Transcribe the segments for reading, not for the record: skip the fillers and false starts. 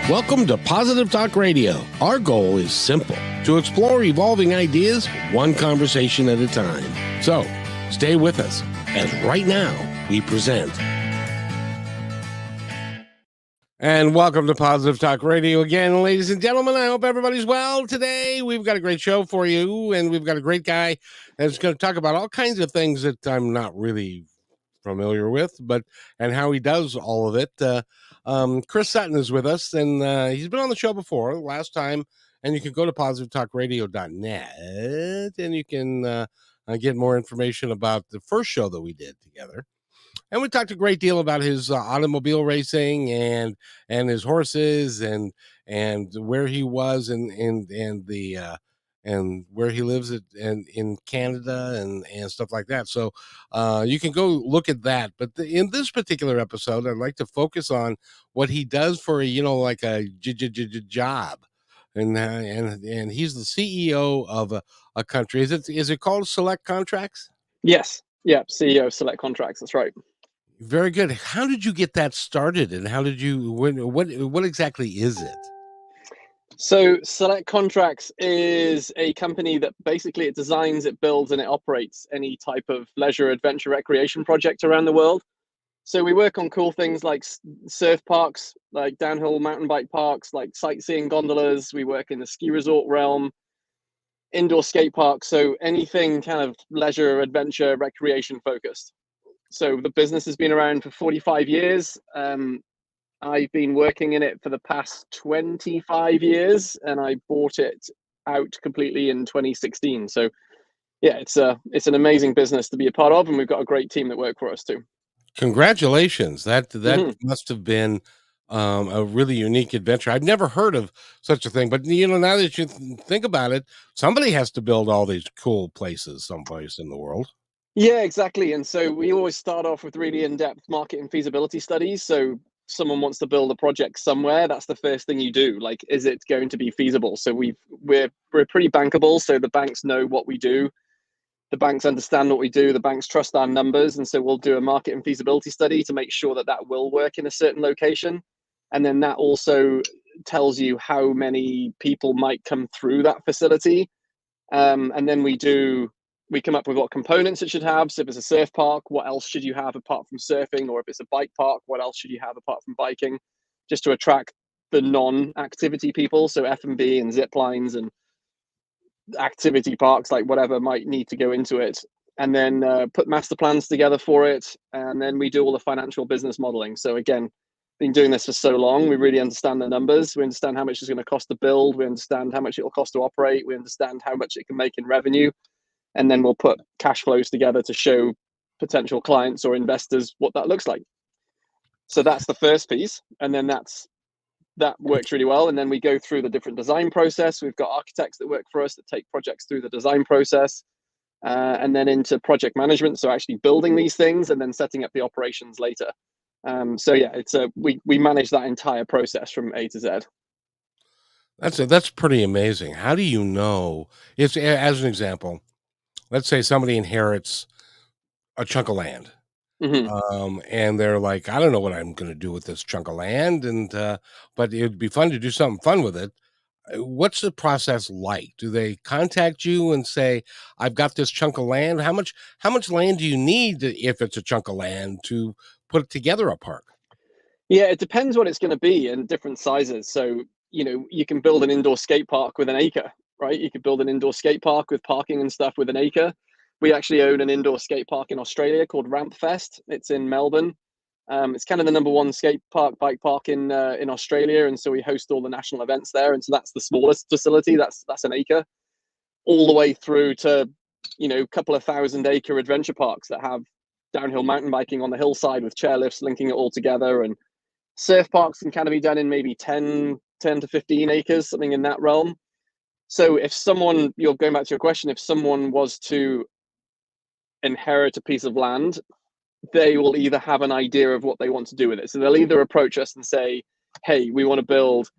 Welcome to Positive Talk Radio. Our goal is simple: to explore evolving ideas one conversation at a time. So, stay with us as right now we present. And welcome to Positive Talk Radio again, ladies and gentlemen. I hope everybody's well today. We've got a great show for you, and we've got a great guy that's going to talk about all kinds of things that I'm not really familiar with, and how he does all of it. Chris Sutton is with us, and he's been on the show before last time, and you can go to positivetalkradio.net and you can get more information about the first show that we did together. And we talked a great deal about his automobile racing and his horses and where he was and where he lives in Canada and stuff like that. So you can go look at that. But in this particular episode, I'd like to focus on what he does for like a job. And he's the CEO of a country. Is it called Select Contracts? Yes. Yeah. CEO of Select Contracts. That's right. Very good. How did you get that started, and how did you? What exactly is it? So Select Contracts is a company that basically it designs, it builds, and it operates any type of leisure, adventure, recreation project around the world. So we work on cool things like surf parks, like downhill mountain bike parks, like sightseeing gondolas. We work in the ski resort realm, indoor skate parks. So anything kind of leisure, adventure, recreation focused. So the business has been around for 45 years. I've been working in it for the past 25 years, and I bought it out completely in 2016. So yeah, it's an amazing business to be a part of, and we've got a great team that work for us too. Congratulations. That must have been a really unique adventure. I've never heard of such a thing, but now that you think about it, somebody has to build all these cool places someplace in the world. Yeah, exactly. And so we always start off with really in-depth market and feasibility studies. So someone wants to build a project somewhere, that's the first thing you do. Like, is it going to be feasible? So we're pretty bankable. So the banks know what we do. The banks understand what we do. The banks trust our numbers. And so we'll do a market and feasibility study to make sure that that will work in a certain location. And then that also tells you how many people might come through that facility. And then we come up with what components it should have. So if it's a surf park, what else should you have apart from surfing? Or if it's a bike park, what else should you have apart from biking? Just to attract the non-activity people. So F&B and zip lines and activity parks, like whatever might need to go into it. And then put master plans together for it. And then we do all the financial business modeling. So again, been doing this for so long, we really understand the numbers. We understand how much it's going to cost to build. We understand how much it will cost to operate. We understand how much it can make in revenue. And then we'll put cash flows together to show potential clients or investors what that looks like. So that's the first piece. And then that works really well. And then we go through the different design process. We've got architects that work for us that take projects through the design process, and then into project management. So actually building these things and then setting up the operations later. So yeah, we manage that entire process from A to Z. That's pretty amazing. How do you know? It's, as an example, let's say somebody inherits a chunk of land. Mm-hmm. And they're like, I don't know what I'm going to do with this chunk of land, but it'd be fun to do something fun with it. What's the process like? Do they contact you and say, I've got this chunk of land? How much land do you need if it's a chunk of land to put together a park? Yeah, it depends what it's going to be and different sizes. So, you can build an indoor skate park with an acre, right? You could build an indoor skate park with parking and stuff with an acre. We actually own an indoor skate park in Australia called Ramp Fest. It's in Melbourne. It's kind of the number one skate park, bike park in Australia, and so we host all the national events there. And so that's the smallest facility. That's an acre, all the way through to a couple of 1,000-acre adventure parks that have downhill mountain biking on the hillside with chairlifts linking it all together, and surf parks can kind of be done in maybe 10 to 15 acres, something in that realm. So if someone, you're going back to your question, if someone was to inherit a piece of land, they will either have an idea of what they want to do with it. So they'll either approach us and say, hey, we want to build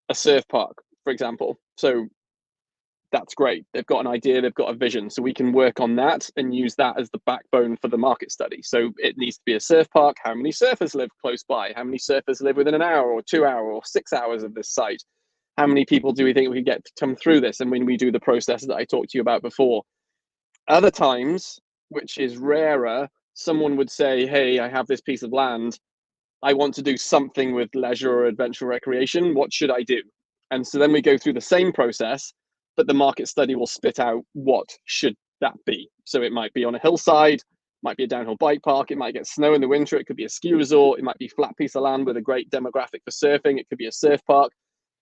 a surf park, for example. So that's great. They've got an idea, they've got a vision. So we can work on that and use that as the backbone for the market study. So it needs to be a surf park. How many surfers live close by? How many surfers live within an hour or 2 hours or 6 hours of this site? How many people do we think we get to come through this? And when we do the process that I talked to you about before, other times, which is rarer, someone would say, hey, I have this piece of land. I want to do something with leisure or adventure recreation. What should I do? And so then we go through the same process, but the market study will spit out what should that be. So it might be on a hillside, might be a downhill bike park, it might get snow in the winter, it could be a ski resort, it might be a flat piece of land with a great demographic for surfing, it could be a surf park,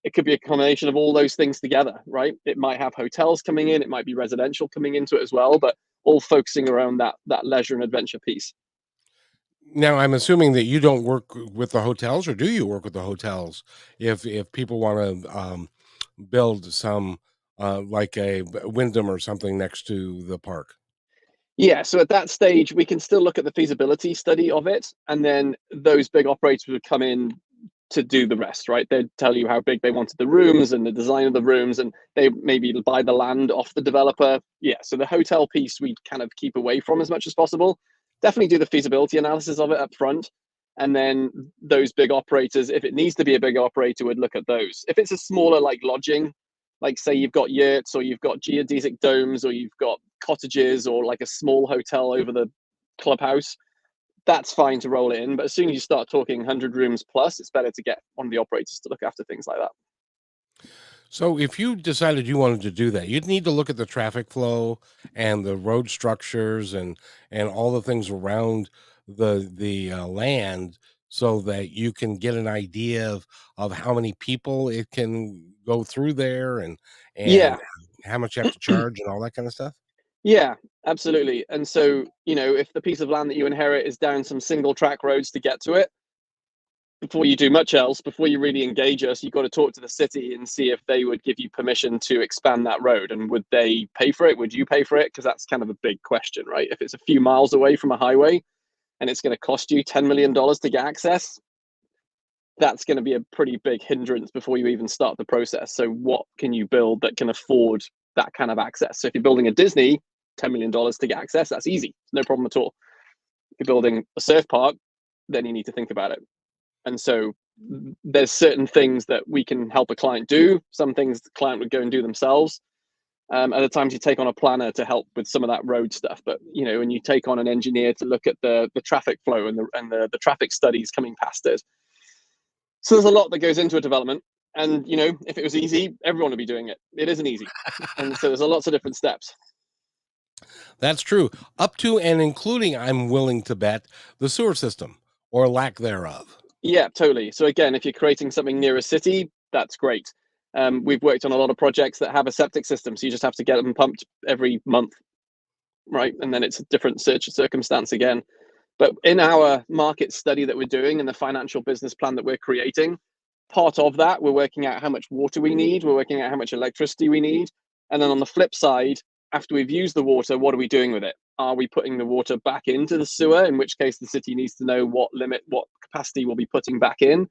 it could be a combination of all those things together, right? It might have hotels coming in, it might be residential coming into it as well, but all focusing around that leisure and adventure piece. Now, I'm assuming that you don't work with the hotels, or do you work with the hotels if people want to build some like a Wyndham or something next to the park? Yeah, so at that stage, we can still look at the feasibility study of it, and then those big operators would come in to do the rest, right? They'd tell you how big they wanted the rooms and the design of the rooms, and they maybe buy the land off the developer. Yeah, so the hotel piece we'd kind of keep away from as much as possible. Definitely do the feasibility analysis of it up front, and then those big operators, if it needs to be a big operator, would look at those. If it's a smaller like lodging, like say you've got yurts or you've got geodesic domes or you've got cottages or like a small hotel over the clubhouse, that's fine to roll it in. But as soon as you start talking 100 rooms plus, it's better to get one of the operators to look after things like that. So if you decided you wanted to do that, you'd need to look at the traffic flow and the road structures and all the things around the land, so that you can get an idea of how many people it can go through there, and Yeah, how much you have to charge and all that kind of stuff. yeah, absolutely. And so, if the piece of land that you inherit is down some single track roads to get to it, before you do much else, before you really engage us, you've got to talk to the city and see if they would give you permission to expand that road. And would they pay for it? Would you pay for it? Because that's kind of a big question, right? If it's a few miles away from a highway and it's going to cost you $10 million to get access, that's going to be a pretty big hindrance before you even start the process. So what can you build that can afford that kind of access? So if you're building a Disney, $10 million to get access, that's easy. No problem at all. If you're building a surf park, then you need to think about it. And so there's certain things that we can help a client do. Some things the client would go and do themselves. Other times you take on a planner to help with some of that road stuff. But and you take on an engineer to look at the traffic flow and the traffic studies coming past it. So there's a lot that goes into a development. And if it was easy, everyone would be doing it. It isn't easy. And so there's lots of different steps. That's true. Up to and including, I'm willing to bet, the sewer system or lack thereof. Yeah, totally. So again, if you're creating something near a city, that's great. We've worked on a lot of projects that have a septic system, so you just have to get them pumped every month, right? And then it's a different circumstance again. But in our market study that we're doing and the financial business plan that we're creating, part of that, we're working out how much water we need, we're working out how much electricity we need. And then on the flip side, after we've used the water, what are we doing with it? Are we putting the water back into the sewer, in which case the city needs to know what capacity we'll be putting back in?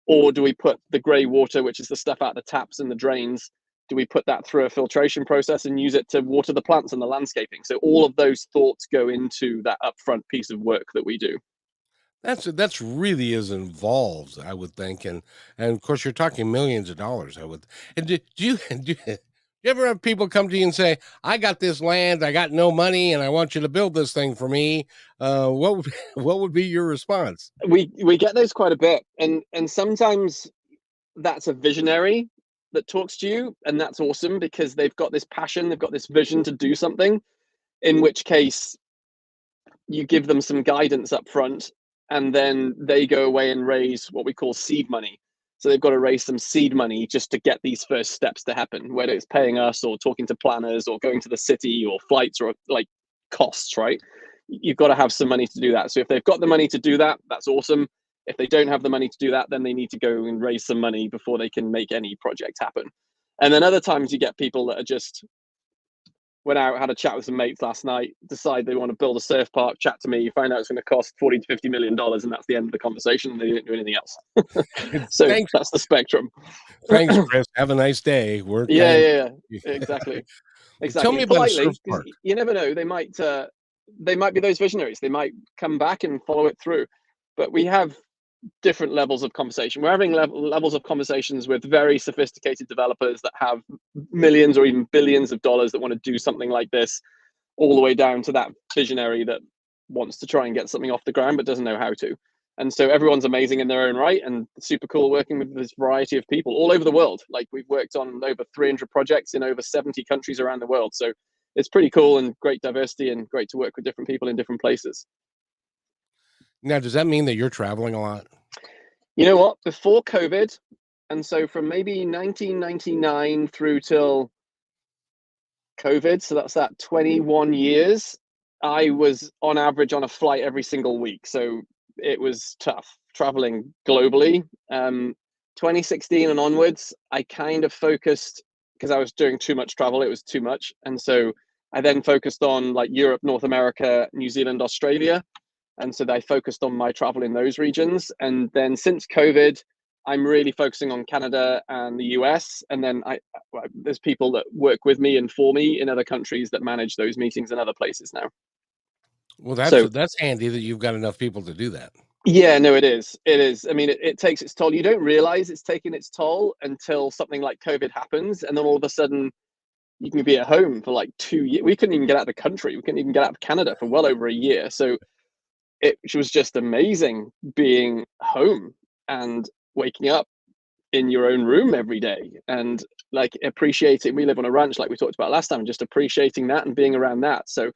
Or do we put the grey water, which is the stuff out the taps and the drains, do we put that through a filtration process and use it to water the plants and the landscaping? So all of those thoughts go into that upfront piece of work that we do. That's really is involved, I would think, and of course you're talking millions of dollars. I would. And do you you ever have people come to you and say, "I got this land, I got no money, and I want you to build this thing for me"? What would what would be your response? We get those quite a bit, and sometimes that's a visionary that talks to you, and that's awesome because they've got this passion, they've got this vision to do something. In which case, you give them some guidance up front, and then they go away and raise what we call seed money. So they've got to raise some seed money just to get these first steps to happen, whether it's paying us or talking to planners or going to the city or flights or like costs, right? You've got to have some money to do that. So if they've got the money to do that, that's awesome. If they don't have the money to do that, then they need to go and raise some money before they can make any project happen. And then other times you get people that are just, went out, had a chat with some mates last night, decide they want to build a surf park, chat to me, find out it's going to cost $40 to $50 million, and that's the end of the conversation. And they didn't do anything else. So Thanks, that's the spectrum. thanks, Chris. Have a nice day. We're Yeah, kind yeah, of. yeah. Exactly. Tell me Exactly. about a surf Politely, because park. you never know. They might be those visionaries. They might come back and follow it through. But we have different levels of conversation. We're having levels of conversations with very sophisticated developers that have millions or even billions of dollars that want to do something like this, all the way down to that visionary that wants to try and get something off the ground but doesn't know how to. And so everyone's amazing in their own right, and super cool working with this variety of people all over the world. Like, we've worked on over 300 projects in over 70 countries around the world. So it's pretty cool and great diversity and great to work with different people in different places. Now, does that mean that you're traveling a lot? You know what? Before COVID, and so from maybe 1999 through till COVID, so that's that 21 years, I was on average on a flight every single week. So it was tough traveling globally. 2016 and onwards, I kind of focused, because I was doing too much travel, it was too much. And so I then focused on like Europe, North America, New Zealand, Australia. And so I focused on my travel in those regions. And then since COVID, I'm really focusing on Canada and the US. And then there's people that work with me and for me in other countries that manage those meetings in other places now. Well, So that's handy that you've got enough people to do that. yeah, no, it is. It is. I mean, it takes its toll. You don't realize it's taking its toll until something like COVID happens. And then all of a sudden, you can be at home for like 2 years. We couldn't even get out of the country. We couldn't even get out of Canada for well over a year. So it was just amazing being home and waking up in your own room every day and like appreciating. We live on a ranch, like we talked about last time, just appreciating that and being around that. So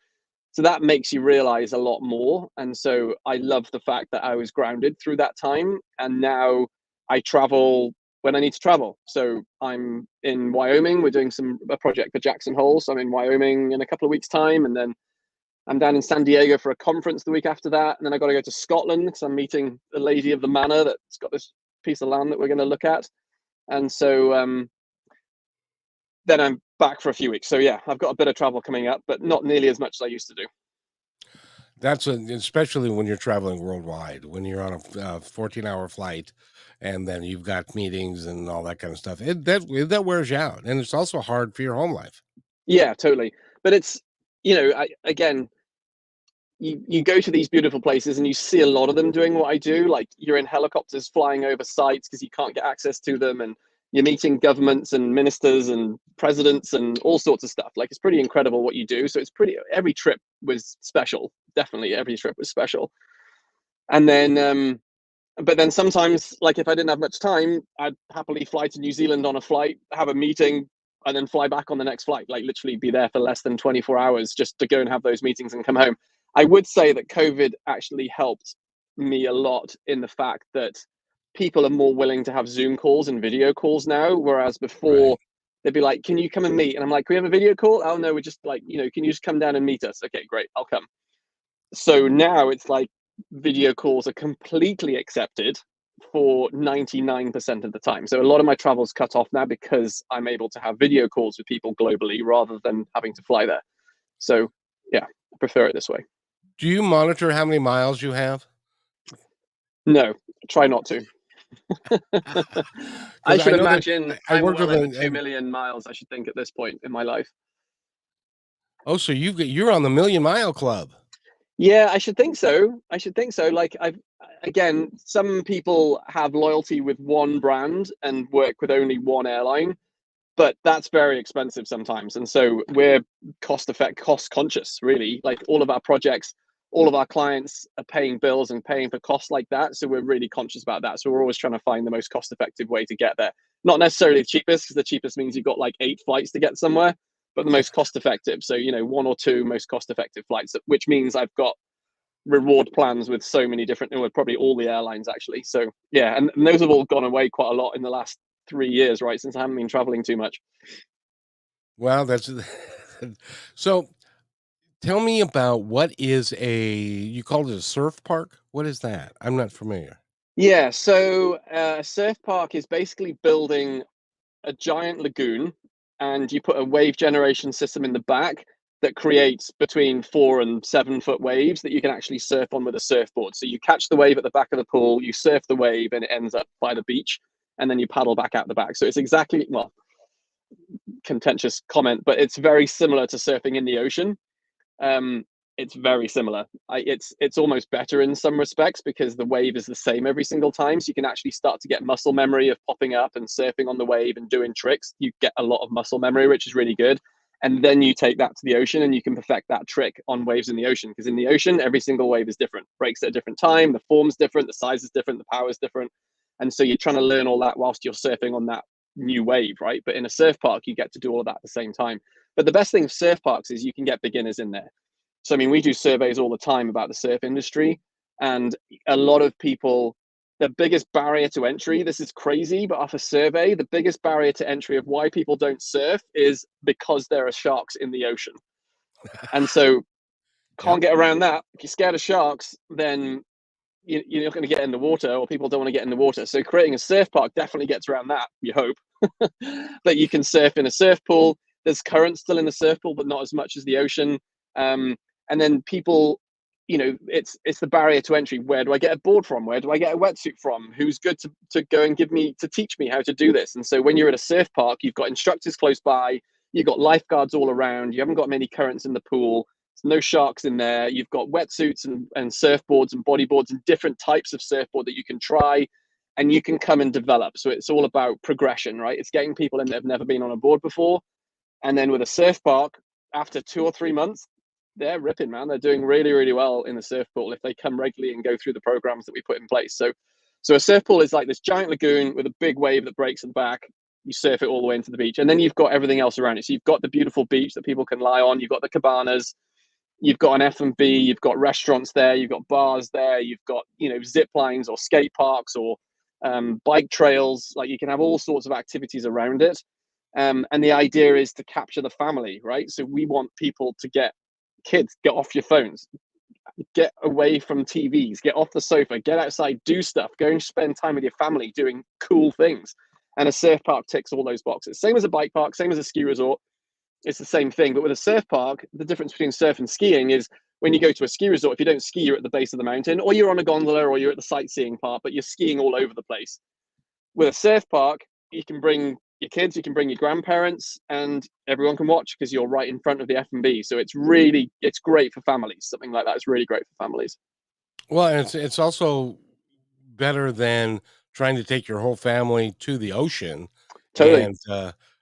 that makes you realize a lot more. And so I love the fact that I was grounded through that time. And now I travel when I need to travel. So I'm in Wyoming. We're doing a project for Jackson Hole. So I'm in Wyoming in a couple of weeks' time. And then I'm down in San Diego for a conference the week after that. And then I got to go to Scotland because I'm meeting the lady of the manor that's got this piece of land that we're going to look at. And so then I'm back for a few weeks. So yeah, I've got a bit of travel coming up, but not nearly as much as I used to do. Especially when you're traveling worldwide, when you're on a 14-hour flight, and then you've got meetings and all that kind of stuff. That wears you out, and it's also hard for your home life. Yeah, totally. But it's, again, you go to these beautiful places and you see a lot of them doing what I do. Like, you're in helicopters flying over sites because you can't get access to them, and you're meeting governments and ministers and presidents and all sorts of stuff. Like, it's pretty incredible what you do. So every trip was special. Definitely every trip was special. And then but then sometimes, like, if I didn't have much time, I'd happily fly to New Zealand on a flight, have a meeting, and then fly back on the next flight. Like, literally be there for less than 24 hours just to go and have those meetings and come home. I would say that COVID actually helped me a lot in the fact that people are more willing to have Zoom calls and video calls now, whereas before Right. they'd be like, "Can you come and meet?" And I'm like, "Can we have a video call?" "Oh no, we're just like, can you just come down and meet us?" "Okay, great, I'll come." So now it's like video calls are completely accepted for 99% of the time. So a lot of my travel's cut off now because I'm able to have video calls with people globally rather than having to fly there. So yeah, I prefer it this way. Do you monitor how many miles you have? No, try not to. I Because I should know that imagine I I'm worked well with over 2 million miles, I should think, at this point in my life. oh, so you're on the Million Mile Club. Yeah, I should think so. I should think so. Like, again, some people have loyalty with one brand and work with only one airline, but that's very expensive sometimes. And so we're cost conscious, really. Like, all of our projects, all of our clients are paying bills and paying for costs like that. So we're really conscious about that. So we're always trying to find the most cost effective way to get there. Not necessarily the cheapest, because the cheapest means you've got like 8 flights to get somewhere, but the most cost effective. So, 1 or 2 most cost effective flights, which means I've got reward plans with so many different, with probably all the airlines actually. So yeah, and those have all gone away quite a lot in the last 3 years, right? Since I haven't been traveling too much. Well, that's so. Tell me about what is you called it a surf park? What is that? I'm not familiar. Yeah, so a surf park is basically building a giant lagoon, and you put a wave generation system in the back, that creates between 4 and 7 foot waves that you can actually surf on with a surfboard. So you catch the wave at the back of the pool, you surf the wave, and it ends up by the beach, and then you paddle back out the back. So it's exactly, well, contentious comment, but it's very similar to surfing in the ocean. It's very similar. It's almost better in some respects because the wave is the same every single time. So you can actually start to get muscle memory of popping up and surfing on the wave and doing tricks. You get a lot of muscle memory, which is really good. And then you take that to the ocean and you can perfect that trick on waves in the ocean. Because in the ocean, every single wave is different, breaks at a different time, the form's different, the size is different, the power is different. And so you're trying to learn all that whilst you're surfing on that new wave, right? But in a surf park, you get to do all of that at the same time. But the best thing with surf parks is you can get beginners in there. So, I mean, we do surveys all the time about the surf industry, and a lot of people, the biggest barrier to entry, this is crazy, but off a survey, the biggest barrier to entry of why people don't surf is because there are sharks in the ocean. And so can't get around that. If you're scared of sharks, then you're not going to get in the water, or people don't want to get in the water. So creating a surf park definitely gets around that, you hope. That you can surf in a surf pool. There's current still in the surf pool, but not as much as the ocean. And then people, it's the barrier to entry. Where do I get a board from? Where do I get a wetsuit from? Who's good to go and to teach me how to do this? And so when you're at a surf park, you've got instructors close by, you've got lifeguards all around, you haven't got many currents in the pool, there's no sharks in there, you've got wetsuits and surfboards and bodyboards and different types of surfboard that you can try, and you can come and develop. So it's all about progression, right? It's getting people in that have never been on a board before. And then with a surf park, after 2 or 3 months, they're ripping, man. They're doing really, really well in the surf pool if they come regularly and go through the programs that we put in place. So a surf pool is like this giant lagoon with a big wave that breaks at the back. You surf it all the way into the beach, and then you've got everything else around it. So you've got the beautiful beach that people can lie on. You've got the cabanas. You've got an F&B. You've got restaurants there. You've got bars there. You've got zip lines or skate parks or bike trails. Like, you can have all sorts of activities around it. And the idea is to capture the family, right? So we want people to get off your phones, get away from TVs, get off the sofa, get outside, do stuff, go and spend time with your family doing cool things. And a surf park ticks all those boxes. Same as a bike park, same as a ski resort. It's the same thing. But with a surf park, the difference between surf and skiing is when you go to a ski resort, if you don't ski, you're at the base of the mountain, or you're on a gondola, or you're at the sightseeing part, but you're skiing all over the place. With a surf park, you can bring your kids, you can bring your grandparents, and everyone can watch because you're right in front of the F&B. So it's great for families. Something like that is really great for families. Well, and it's also better than trying to take your whole family to the ocean, Totally. and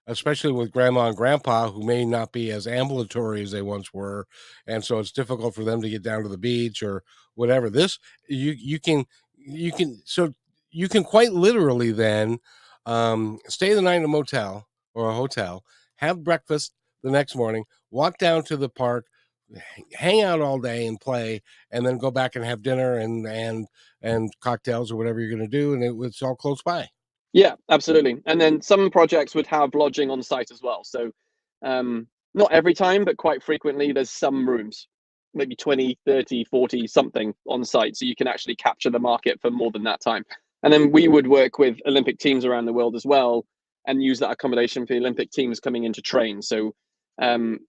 especially with grandma and grandpa who may not be as ambulatory as they once were, and so it's difficult for them to get down to the beach or whatever. This you can quite literally then stay the night in a motel or a hotel, have breakfast the next morning, walk down to the park, hang out all day and play, and then go back and have dinner and cocktails or whatever you're going to do, and it's all close by. Yeah, absolutely. And then some projects would have lodging on site as well. So not every time, but quite frequently, there's some rooms, maybe 20, 30, 40, something on site. So you can actually capture the market for more than that time. And then we would work with Olympic teams around the world as well and use that accommodation for the Olympic teams coming in to train. So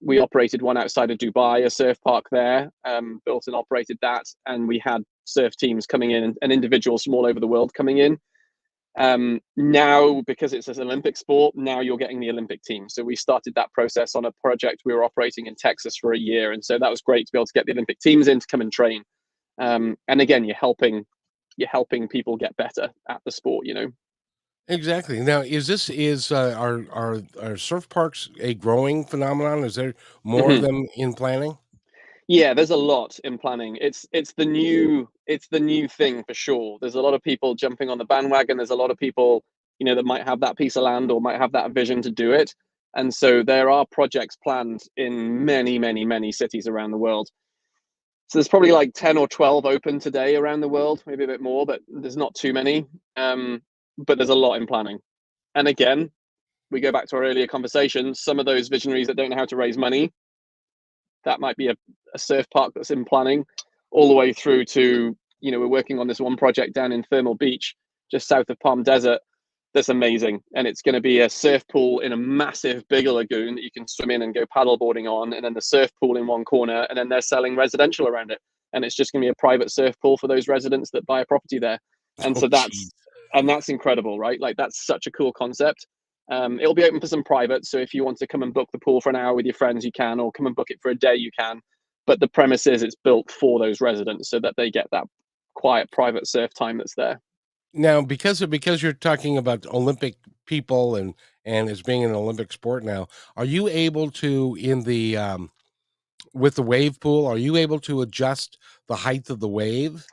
we operated one outside of Dubai, a surf park there, built and operated that. And we had surf teams coming in and individuals from all over the world coming in. Now, because it's an Olympic sport, now you're getting the Olympic team. So we started that process on a project we were operating in Texas for a year. And so that was great to be able to get the Olympic teams in to come and train. And again, you're helping people get better at the sport, Exactly. Now, are surf parks a growing phenomenon? Is there more of Mhm. them in planning? Yeah, there's a lot in planning. It's the new thing for sure. There's a lot of people jumping on the bandwagon. There's a lot of people, that might have that piece of land or might have that vision to do it. And so there are projects planned in many, many, many cities around the world. So there's probably like 10 or 12 open today around the world, maybe a bit more, but there's not too many. But there's a lot in planning. And again, we go back to our earlier conversation. Some of those visionaries that don't know how to raise money, that might be a surf park that's in planning, all the way through to, we're working on this one project down in Thermal Beach, just south of Palm Desert. that's amazing. And it's going to be a surf pool in a massive, bigger lagoon that you can swim in and go paddleboarding on, and then the surf pool in one corner, and then they're selling residential around it. And it's just going to be a private surf pool for those residents that buy a property there. And Oh, so geez. that's incredible, right? Like that's such a cool concept. It'll be open for some private. So if you want to come and book the pool for an hour with your friends, you can, or come and book it for a day, you can. But the premise is it's built for those residents so that they get that quiet private surf time that's there. Now, because you're talking about Olympic people and it's being an Olympic sport now, are you able to in the with the wave pool, are you able to adjust the height of the wave?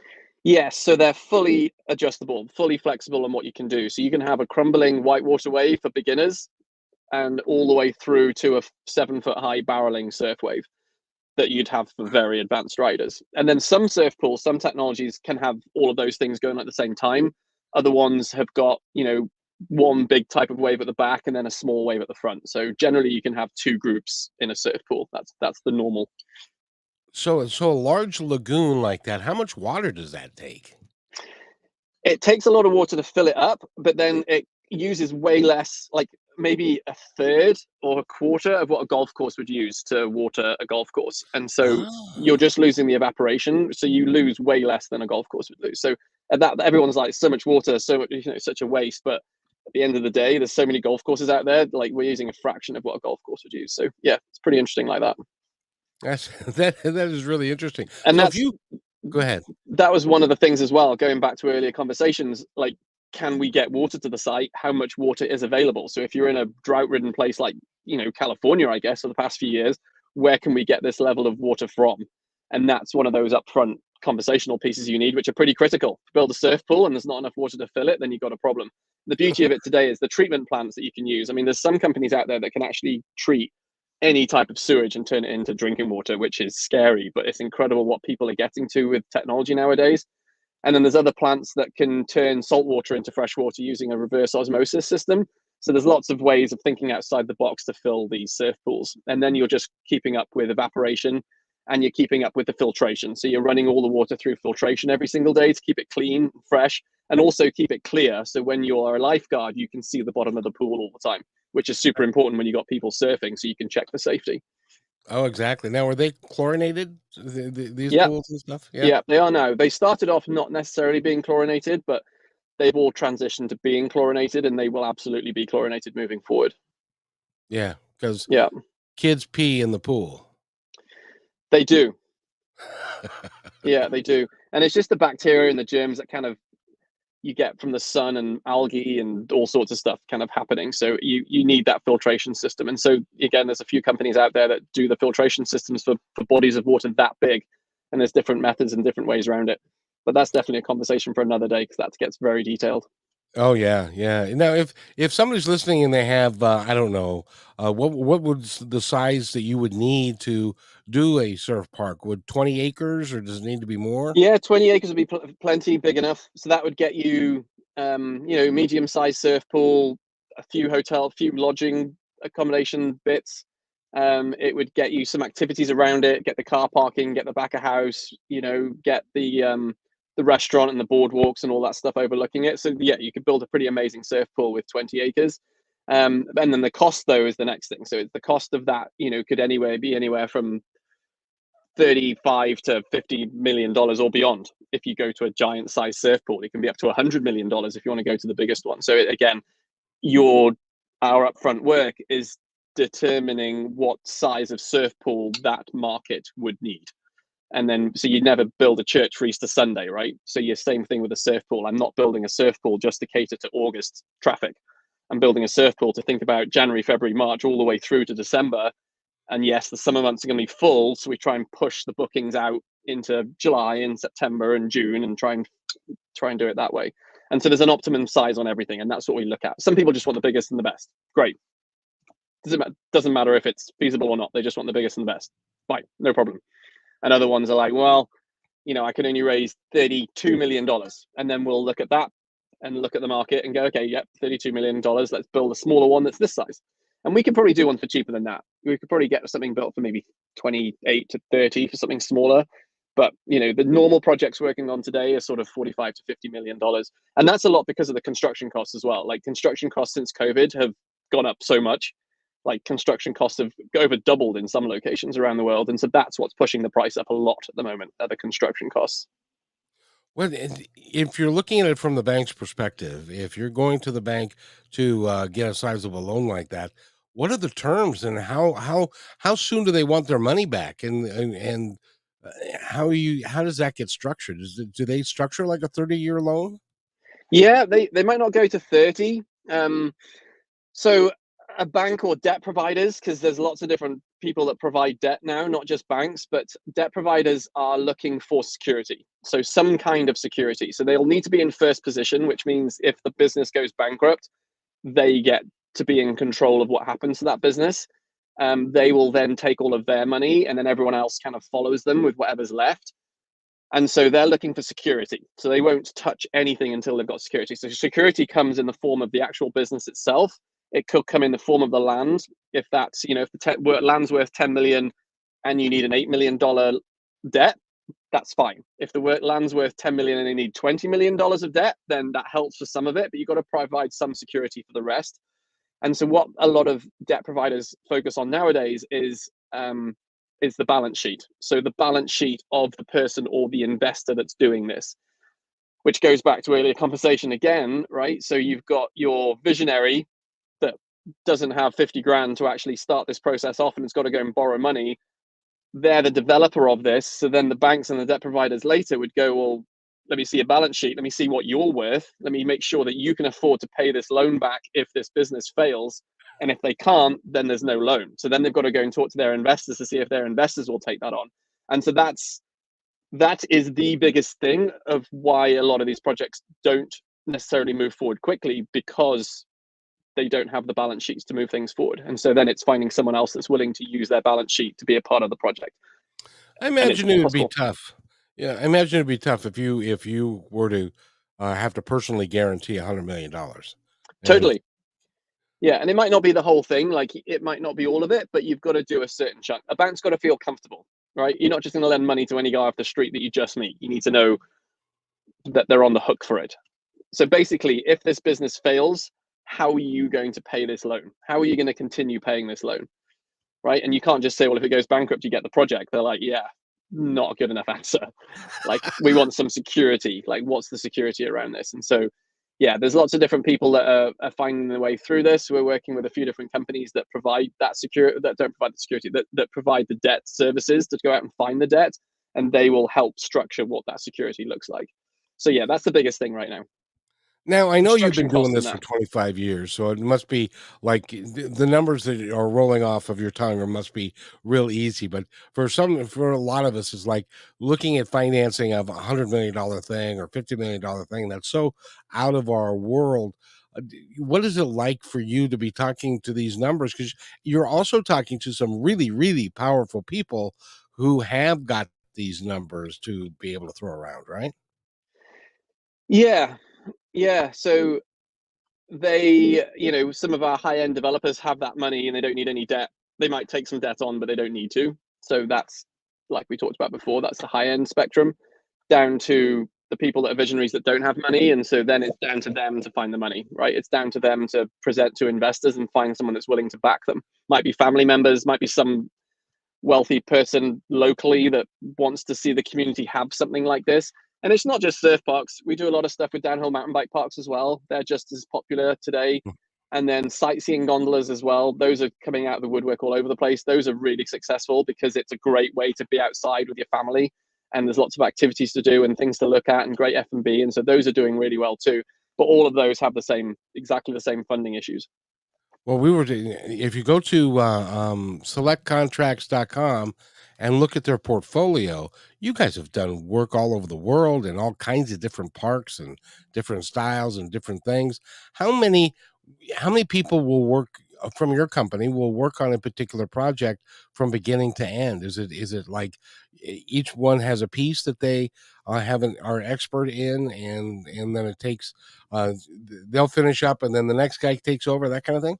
Yes, so they're fully adjustable, fully flexible on what you can do. So you can have a crumbling whitewater wave for beginners and all the way through to a 7 foot high barreling surf wave that you'd have for very advanced riders. And then some surf pools, some technologies can have all of those things going at the same time. Other ones have got, one big type of wave at the back and then a small wave at the front. So generally you can have two groups in a surf pool. That's the normal. So a large lagoon like that, how much water does that take? It takes a lot of water to fill it up, but then it uses way less, like maybe a third or a quarter of what a golf course would use to water a golf course. And so you're Oh. just losing the evaporation. So you lose way less than a golf course would lose. So at that, everyone's like, so much water, so much, such a waste. But at the end of the day, there's so many golf courses out there, like we're using a fraction of what a golf course would use. So yeah, it's pretty interesting like that. That's that is really interesting. And So if you go ahead. that was one of the things as well, going back to earlier conversations, like, can we get water to the site? How much water is available? So if you're in a drought ridden place like, California, I guess, for the past few years, where can we get this level of water from? And that's one of those upfront conversational pieces you need, which are pretty critical. If you build a surf pool and there's not enough water to fill it, then you've got a problem. The beauty of it today is the treatment plants that you can use. I mean, there's some companies out there that can actually treat any type of sewage and turn it into drinking water, which is scary, but it's incredible what people are getting to with technology nowadays. And then there's other plants that can turn salt water into fresh water using a reverse osmosis system. So there's lots of ways of thinking outside the box to fill these surf pools. And then you're just keeping up with evaporation and you're keeping up with the filtration. So you're running all the water through filtration every single day to keep it clean, fresh, and also keep it clear. So when you're a lifeguard, you can see the bottom of the pool all the time, which is super important when you got people surfing, so you can check for safety. Oh, exactly. Now, are they chlorinated? These Yeah, pools and stuff? Yeah. yeah, they are now. They started off not necessarily being chlorinated, but they've all transitioned to being chlorinated, and they will absolutely be chlorinated moving forward. Yeah, because Yeah, kids pee in the pool. they do. Yeah, they do. And it's just the bacteria and the germs that kind of you get from the sun and algae and all sorts of stuff kind of happening. So you need that filtration system. And so again, there's a few companies out there that do the filtration systems for bodies of water that big, and there's different methods and different ways around it. But that's definitely a conversation for another day because that gets very detailed. Oh, yeah, yeah. Now, if somebody's listening and they have, I don't know, what would the size that you would need to do a surf park? Would 20 acres or does it need to be more? Yeah, 20 acres would be plenty big enough. So that would get you, medium-sized surf pool, a few lodging accommodation bits. It would get you some activities around it, get the car parking, get the back of house, get the restaurant and the boardwalks and all that stuff overlooking it. So yeah, you could build a pretty amazing surf pool with 20 acres. And then the cost though is the next thing. So it's the cost of that, could be anywhere from 35 to 50 million dollars or beyond. If you go to a giant size surf pool, it can be up to 100 million dollars if you want to go to the biggest one. So again, our upfront work is determining what size of surf pool that market would need. And then so you'd never build a church for Easter Sunday, right? So you're same thing with a surf pool. I'm not building a surf pool just to cater to August traffic. I'm building a surf pool to think about January, February, March, all the way through to December. And yes, the summer months are going to be full, so we try and push the bookings out into July and September and June, and try and do it that way. And so there's an optimum size on everything, and that's what we look at. Some people just want the biggest and the best. Great. Doesn't matter if it's feasible or not. They just want the biggest and the best. Fine, no problem. And other ones are like, well, I can only raise $32 million. And then we'll look at that and look at the market and go, okay, yep, $32 million. Let's build a smaller one that's this size. And we could probably do one for cheaper than that. We could probably get something built for maybe 28 to 30 for something smaller. But the normal projects working on today are sort of 45 to $50 million, and that's a lot because of the construction costs as well. Like construction costs since COVID have gone up so much. Like construction costs have over doubled in some locations around the world, and so that's what's pushing the price up a lot at the moment. Are the construction costs. Well, if you're looking at it from the bank's perspective, if you're going to the bank to get a sizable loan like that, what are the terms and how soon do they want their money back? And how does that get structured? Do they structure like a 30-year loan? Yeah, they might not go to 30. So a bank or debt providers, because there's lots of different people that provide debt now, not just banks, but debt providers are looking for security. So some kind of security. So they'll need to be in first position, which means if the business goes bankrupt, they get to be in control of what happens to that business. They will then take all of their money, and then everyone else kind of follows them with whatever's left. And so they're looking for security. So they won't touch anything until they've got security. So security comes in the form of the actual business itself. It could come in the form of the land. If that's, if the land's worth 10 million and you need an $8 million debt, that's fine. If the land's worth 10 million and they need $20 million of debt, then that helps for some of it, but you've got to provide some security for the rest. And so what a lot of debt providers focus on nowadays is the balance sheet. So the balance sheet of the person or the investor that's doing this, which goes back to earlier conversation again, right? So you've got your visionary that doesn't have 50 grand to actually start this process off and it's got to go and borrow money. They're the developer of this. So then the banks and the debt providers later would go, well, let me see a balance sheet. Let me see what you're worth. Let me make sure that you can afford to pay this loan back if this business fails. And if they can't, then there's no loan. So then they've got to go and talk to their investors to see if their investors will take that on. And so that is the biggest thing of why a lot of these projects don't necessarily move forward quickly, because they don't have the balance sheets to move things forward. And so then it's finding someone else that's willing to use their balance sheet to be a part of the project. I And it's imagine it would be possible. tough. Yeah, I imagine it'd be tough if you were to have to personally guarantee $100 million. And Totally. Yeah. And it might not be the whole thing. Like it might not be all of it, but you've got to do a certain chunk. A bank's got to feel comfortable, right? You're not just going to lend money to any guy off the street that you just meet. You need to know that they're on the hook for it. So basically, if this business fails, how are you going to pay this loan? How are you going to continue paying this loan? Right. And you can't just say, well, if it goes bankrupt, you get the project. They're like, yeah, not a good enough answer. Like, we want some security. Like, what's the security around this? And so, yeah, there's lots of different people that are finding their way through this. We're working with a few different companies that provide that security, that don't provide the security, that provide the debt services to go out and find the debt, and they will help structure what that security looks like. So yeah, that's the biggest thing right now. now I know you've Construction been doing costs and this for that. 25 years, so it must be like the numbers that are rolling off of your tongue must be real easy. But for a lot of us, it's like looking at financing of $100 million thing or $50 million thing that's so out of our world. What is it like for you to be talking to these numbers? Because you're also talking to some really, really powerful people who have got these numbers to be able to throw around, right? Yeah, yeah. So some of our high end developers have that money and they don't need any debt. They might take some debt on, but they don't need to. So that's, like we talked about before, that's the high end spectrum, down to the people that are visionaries that don't have money. And so then it's down to them to find the money, right? It's down to them to present to investors and find someone that's willing to back them. Might be family members, might be some wealthy person locally that wants to see the community have something like this. And it's not just surf parks. We do a lot of stuff with downhill mountain bike parks as well. They're just as popular today. And then sightseeing gondolas as well. Those are coming out of the woodwork all over the place. Those are really successful because it's a great way to be outside with your family. And there's lots of activities to do and things to look at and great F&B. And so those are doing really well too. But all of those have exactly the same funding issues. Well, if you go to selectcontracts.com and look at their portfolio, you guys have done work all over the world in all kinds of different parks and different styles and different things. How many how many people will work from your company will work on a particular project from beginning to end? Is it like each one has a piece that they are expert in, and then it takes uh, they'll finish up and then the next guy takes over, that kind of thing?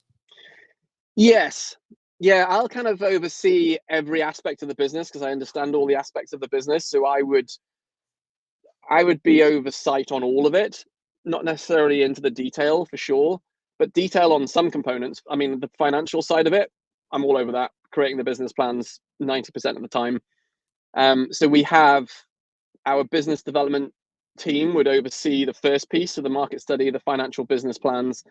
Yes. Yeah, I'll kind of oversee every aspect of the business because I understand all the aspects of the business. So I would be oversight on all of it, not necessarily into the detail for sure, but detail on some components. I mean, the financial side of it, I'm all over that, creating the business plans 90% of the time. So we have our business development team would oversee the first piece of the market study, the financial business plans,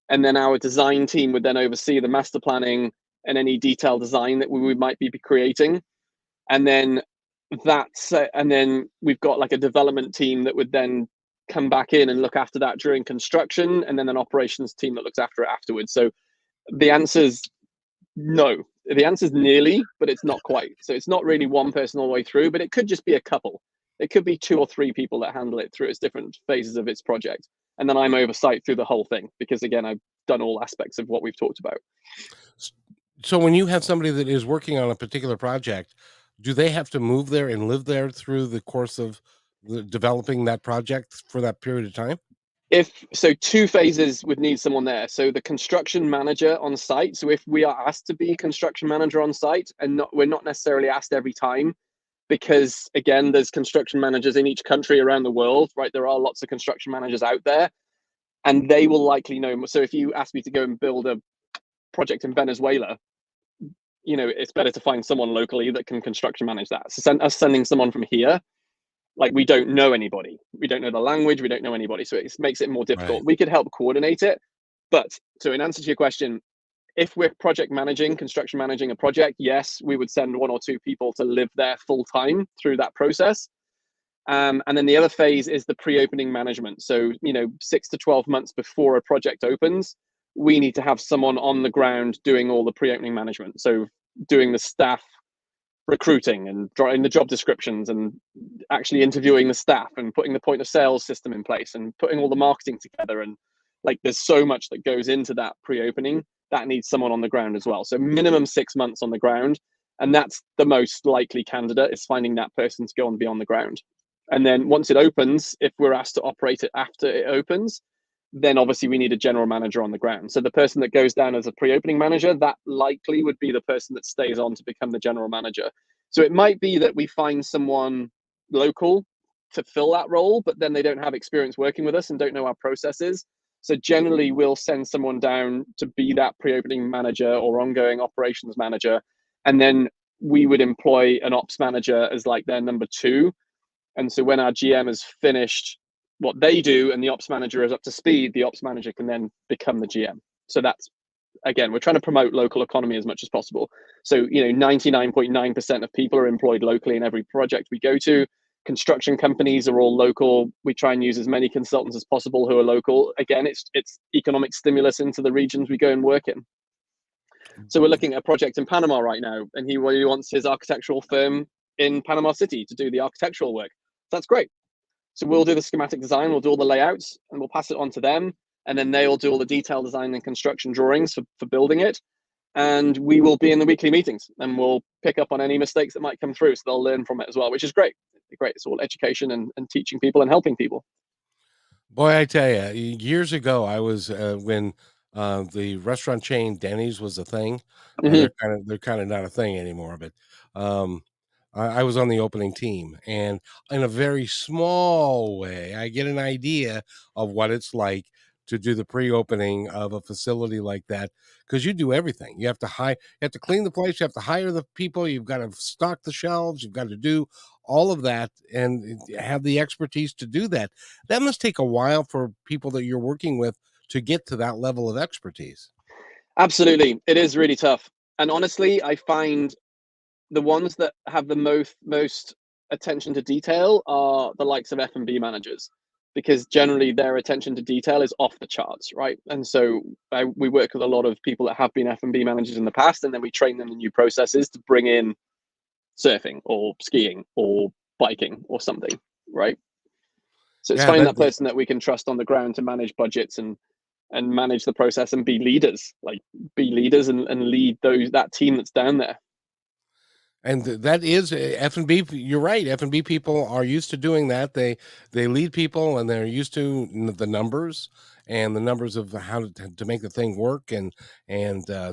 and then our design team would then oversee the master planning and any detailed design that we might be creating. And then and then we've got like a development team that would then come back in and look after that during construction, and then an operations team that looks after it afterwards. So the answer's no. The answer's nearly, but it's not quite. So it's not really one person all the way through, but it could just be a couple. It could be 2 or 3 people that handle it through its different phases of its project. And then I'm oversight through the whole thing because, again, I've done all aspects of what we've talked about. So when you have somebody that is working on a particular project, do they have to move there and live there through the course of developing that project for that period of time? If so, 2 phases would need someone there. So the construction manager on site. So if we are asked to be construction manager on site, and we're not necessarily asked every time, because again, there's construction managers in each country around the world, right? There are lots of construction managers out there, and they will likely know. So if you ask me to go and build a project in Venezuela, it's better to find someone locally that can construction manage that. So us sending someone from here, like, we don't know anybody, we don't know the language, we don't know anybody, so it makes it more difficult. Right. We could help coordinate it, but so in answer to your question, if we're construction managing a project, yes, we would send 1 or 2 people to live there full time through that process. And then the other phase is the pre-opening management. So 6 to 12 months before a project opens, we need to have someone on the ground doing all the pre-opening management. So doing the staff recruiting and drawing the job descriptions and actually interviewing the staff and putting the point of sales system in place and putting all the marketing together. And like, there's so much that goes into that pre-opening that needs someone on the ground as well. So minimum 6 months on the ground. And that's the most likely candidate, is finding that person to go and be on the ground. And then once it opens, if we're asked to operate it after it opens, then obviously we need a general manager on the ground. So the person that goes down as a pre-opening manager, that likely would be the person that stays on to become the general manager. So it might be that we find someone local to fill that role, but then they don't have experience working with us and don't know our processes. So generally we'll send someone down to be that pre-opening manager or ongoing operations manager. And then we would employ an ops manager as like their number 2. And so when our GM has finished what they do and the ops manager is up to speed, the ops manager can then become the GM. So that's, again, we're trying to promote local economy as much as possible. So 99.9% of people are employed locally in every project we go to. Construction companies are all local. We try and use as many consultants as possible who are local. Again, it's economic stimulus into the regions we go and work in. So we're looking at a project in Panama right now, and he wants his architectural firm in Panama City to do the architectural work. That's great. So we'll do the schematic design, we'll do all the layouts, and we'll pass it on to them. And then they'll do all the detailed design and construction drawings for building it. And we will be in the weekly meetings, and we'll pick up on any mistakes that might come through. So they'll learn from it as well, which is great. Great. It's all education and teaching people and helping people. Boy, I tell you, years ago, I was when the restaurant chain Denny's was a thing. Mm-hmm. They're kind of not a thing anymore. But I was on the opening team, and in a very small way, I get an idea of what it's like to do the pre-opening of a facility like that, because you do everything. You have to hire, you have to clean the place, you have to hire the people, you've got to stock the shelves, you've got to do all of that and have the expertise to do that. That must take a while for people that you're working with to get to that level of expertise. Absolutely. It is really tough. And honestly, I find the ones that have the most attention to detail are the likes of F&B managers, because generally their attention to detail is off the charts, right? And so we work with a lot of people that have been F&B managers in the past, and then we train them in new processes to bring in surfing or skiing or biking or something, right? So it's Yeah, finding that person that we can trust on the ground to manage budgets and manage the process and be leaders, and lead that team that's down there. and that is F&B. You're right. F&B people are used to doing that. They lead people, and they're used to the numbers and the numbers of how to make the thing work, and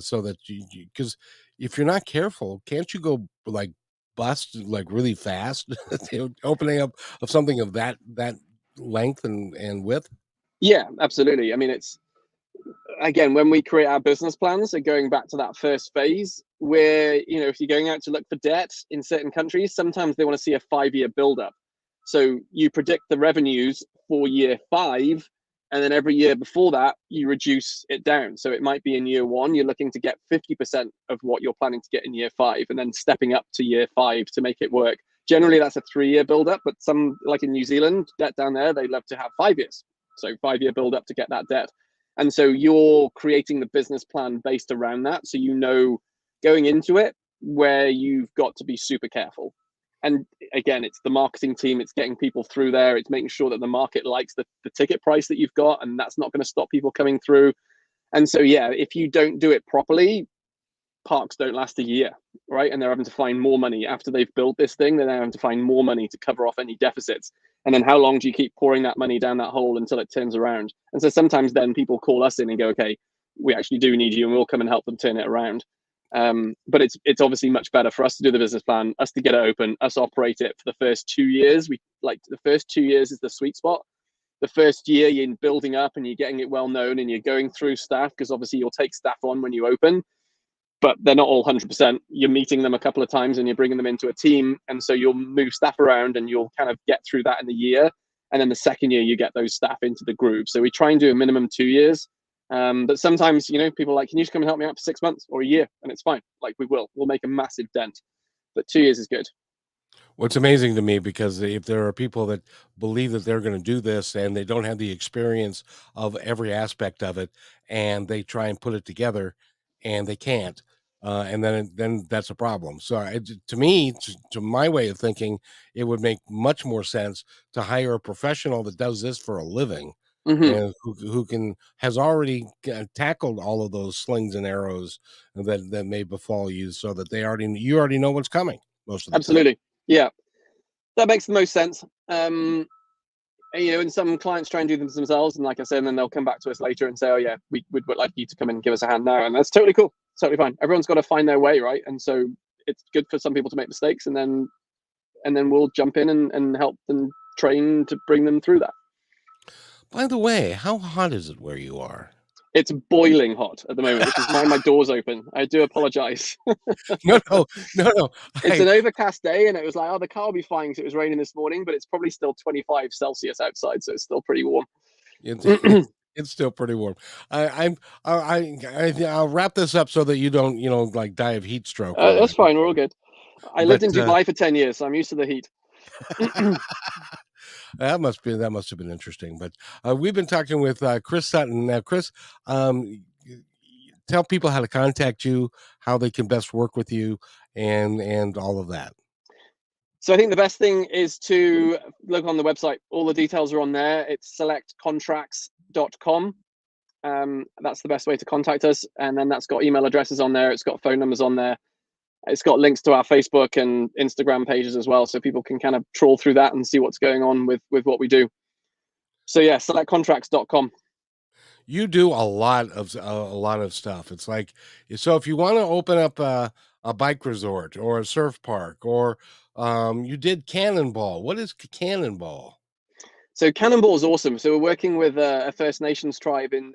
so that you because if you're not careful, can't you go like bust like really fast? Opening up of something of that length and width. Yeah, absolutely. I mean, it's again, when we create our business plans, so going back to that first phase, where, if you're going out to look for debt in certain countries, sometimes they want to see a 5-year buildup. So you predict the revenues for year 5, and then every year before that, you reduce it down. So it might be in year 1, you're looking to get 50% of what you're planning to get in year 5, and then stepping up to year 5 to make it work. Generally, that's a 3-year buildup, but some, like in New Zealand, debt down there, they love to have 5 years. So 5-year buildup to get that debt. And so you're creating the business plan based around that. So, going into it where you've got to be super careful. And again, it's the marketing team, it's getting people through there, it's making sure that the market likes the ticket price that you've got, and that's not going to stop people coming through. And so, yeah, if you don't do it properly, parks don't last a year, right? And they're having to find more money after they've built this thing. They're now having to find more money to cover off any deficits. And then how long do you keep pouring that money down that hole until it turns around? And so sometimes then people call us in and go, okay, we actually do need you, and we'll come and help them turn it around. But it's obviously much better for us to do the business plan, us to get it open, us operate it for the first 2 years. We like the first 2 years is the sweet spot. The first year you're building up and you're getting it well known and you're going through staff, because obviously you'll take staff on when you open, but they're not all 100%. You're meeting them a couple of times and you're bringing them into a team. And so you'll move staff around and you'll kind of get through that in the year. And then the second year, you get those staff into the group. So we try and do a minimum 2 years. But sometimes, people are like, can you just come and help me out for 6 months or a year? And it's fine. Like we'll make a massive dent. But 2 years is good. What's amazing to me, because if there are people that believe that they're going to do this and they don't have the experience of every aspect of it, and they try and put it together, and they can't, and then that's a problem. So to me, to my way of thinking, it would make much more sense to hire a professional that does this for a living, Mm-hmm. and who can has already tackled all of those slings and arrows that may befall you, so that you already know what's coming most of the time. Absolutely. Yeah, that makes the most sense. And some clients try and do them themselves, and like I said, then they'll come back to us later and say, "Oh yeah, we would like you to come and give us a hand now," and that's totally cool, totally fine. Everyone's got to find their way, right? And so it's good for some people to make mistakes, and then we'll jump in and help them train to bring them through that. By the way, how hot is it where you are? It's boiling hot at the moment, which is why my door's open. I do apologize. No, no, no, no. It's I an overcast day, and it was like, oh, the car will be fine because it was raining this morning, but it's probably still 25 Celsius outside, so it's still pretty warm. it's still pretty warm. I'll wrap this up so that you don't, like die of heat stroke or That's whatever. fine. We're all good. I lived But in Dubai for 10 years, so I'm used to the heat. that must have been interesting. But we've been talking with Chris Sutton. Now, Chris, tell people how to contact you, how they can best work with you, and all of that. So I think the best thing is to look on the website. All the details are on there. It's selectcontracts.com. That's the best way to contact us. And then that's got email addresses on there. It's got phone numbers on there. It's got links to our Facebook and Instagram pages as well, so people can kind of trawl through that and see what's going on with what we do. So yeah, selectcontracts.com. You do a lot of stuff. It's like, so if you want to open up a bike resort or a surf park, or you did Cannonball. What is Cannonball? So Cannonball is awesome. So we're working with a First Nations tribe in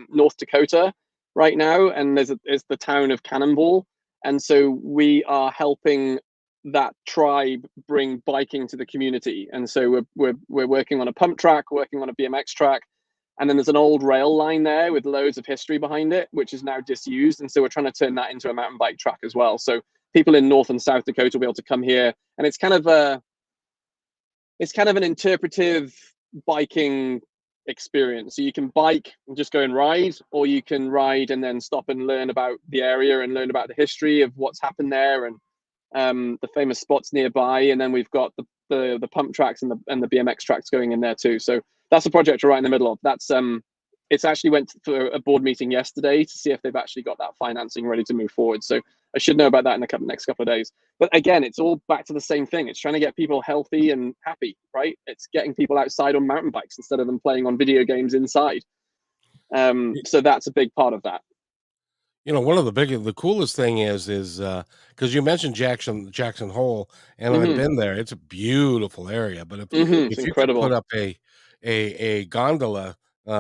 North Dakota right now, and there's the town of Cannonball, and so we are helping that tribe bring biking to the community. And so we're working on a pump track, working on a BMX track, and then there's an old rail line there with loads of history behind it, which is now disused. And so we're trying to turn that into a mountain bike track as well. So people in North and South Dakota will be able to come here, and it's kind of an interpretive biking experience. So you can bike and just go and ride, or you can ride and then stop and learn about the area and learn about the history of what's happened there, and the famous spots nearby. And then we've got the pump tracks and the BMX tracks going in there too. So that's a project we're right in the middle of. That's it's actually went for a board meeting yesterday to see if they've actually got that financing ready to move forward. So I should know about that in the next couple of days. But again, it's all back to the same thing. It's trying to get people healthy and happy, right? It's getting people outside on mountain bikes instead of them playing on video games inside. So that's a big part of that. One of the coolest thing is because you mentioned Jackson Hole, and I've Hmm. been there. It's a beautiful area, but It's if you could put incredible. up a gondola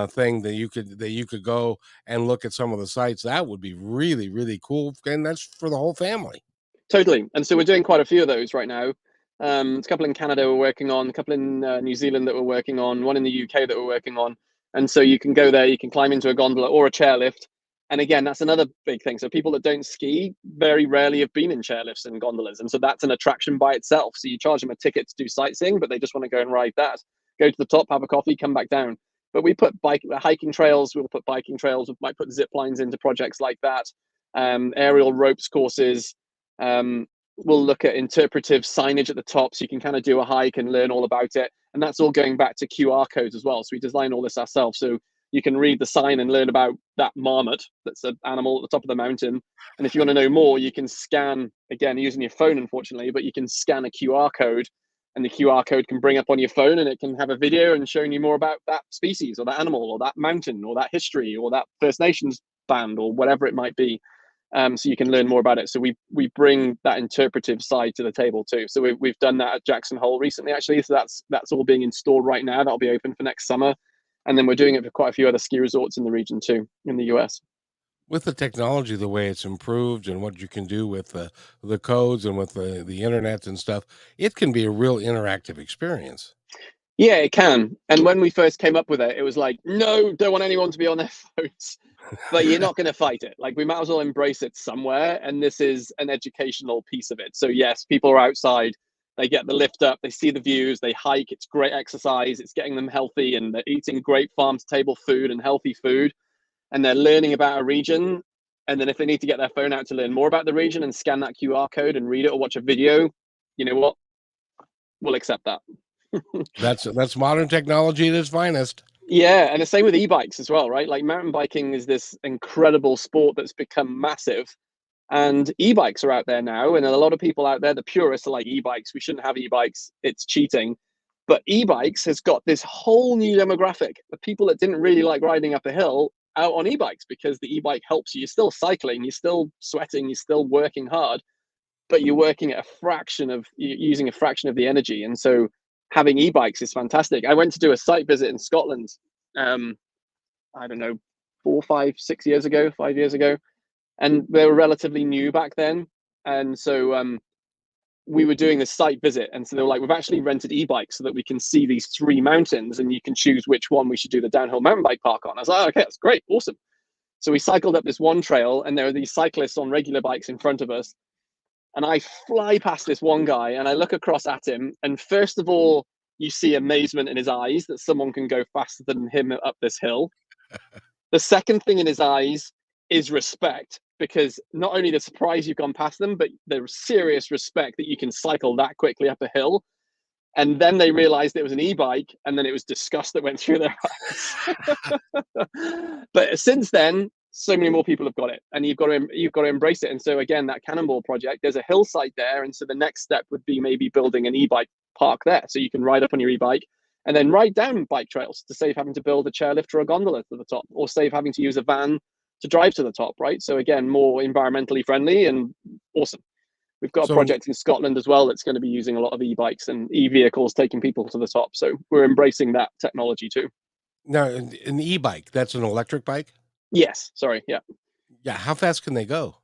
thing that you could go and look at some of the sites, that would be really really cool, and that's for the whole family. Totally. And so we're doing quite a few of those right now. There's a couple in Canada we're working on, a couple in New Zealand that we're working on, one in the UK that we're working on. And so you can go there, you can climb into a gondola or a chairlift. And again, that's another big thing. So people that don't ski very rarely have been in chairlifts and gondolas. And so that's an attraction by itself. So you charge them a ticket to do sightseeing, but they just want to go and ride that. Go to the top, have a coffee, come back down. But we put hiking trails, we'll put biking trails, we might put zip lines into projects like that, aerial ropes courses. um, we'll look at interpretive signage at the top so you can kind of do a hike and learn all about it. And that's all going back to QR codes as well. So we design all this ourselves. So you can read the sign and learn about that marmot that's an animal at the top of the mountain. And if you want to know more, you can scan, again, using your phone, unfortunately, but you can scan a QR code, and the QR code can bring up on your phone and it can have a video and showing you more about that species or that animal or that mountain or that history or that First Nations band or whatever it might be. So you can learn more about it. So we bring that interpretive side to the table too. So we've done that at Jackson Hole recently, actually. So that's all being installed right now. That'll be open for next summer, and then we're doing it for quite a few other ski resorts in the region too, in the US. With the technology, the way it's improved, and what you can do with the codes and with the internet and stuff, it can be a real interactive experience. Yeah, it can. And when we first came up with it, it was like, no, don't want anyone to be on their phones. But you're not going to fight it. Like, we might as well embrace it somewhere. And this is an educational piece of it. So, yes, people are outside, they get the lift up, they see the views, they hike. It's great exercise, it's getting them healthy, and they're eating great farm to table food and healthy food. And they're learning about a region. And then, if they need to get their phone out to learn more about the region and scan that QR code and read it or watch a video, you know what? We'll accept that. That's modern technology at its finest. Yeah, and the same with e-bikes as well, right? Like, mountain biking is this incredible sport that's become massive, and e-bikes are out there now, and a lot of people out there, the purists, are like, e-bikes, we shouldn't have e-bikes, it's cheating. But e-bikes has got this whole new demographic of people that didn't really like riding up a hill out on e-bikes, because the e-bike helps you. You're still cycling, you're still sweating, you're still working hard, but you're working at a fraction of, you're using a fraction of the energy. And so having e-bikes is fantastic. I went to do a site visit in Scotland, um, I don't know, 4, 5, 6 years ago, 5 years ago, and they were relatively new back then. And so we were doing this site visit, and so they were like, we've actually rented e-bikes so that we can see these three mountains, and you can choose which one we should do the downhill mountain bike park on. I was like, oh, okay, that's great, awesome. So we cycled up this one trail, and there are these cyclists on regular bikes in front of us, and I fly past this one guy and I look across at him. And first of all, you see amazement in his eyes that someone can go faster than him up this hill. The second thing in his eyes is respect, because not only the surprise you've gone past them, but the serious respect that you can cycle that quickly up a hill. And then they realized it was an e-bike, and then it was disgust that went through their eyes. But since then, so many more people have got it, and you've got to embrace it. And so again, that Cannonball project, there's a hillside there, and so the next step would be maybe building an e-bike park there, so you can ride up on your e-bike and then ride down bike trails to save having to build a chairlift or a gondola to the top, or save having to use a van to drive to the top, right? So again, more environmentally friendly and awesome. We've got a So project in Scotland as well that's going to be using a lot of e-bikes and e-vehicles taking people to the top. So we're embracing that technology too. now an e-bike, that's an electric bike? Yes, sorry, yeah. Yeah, how fast can they go?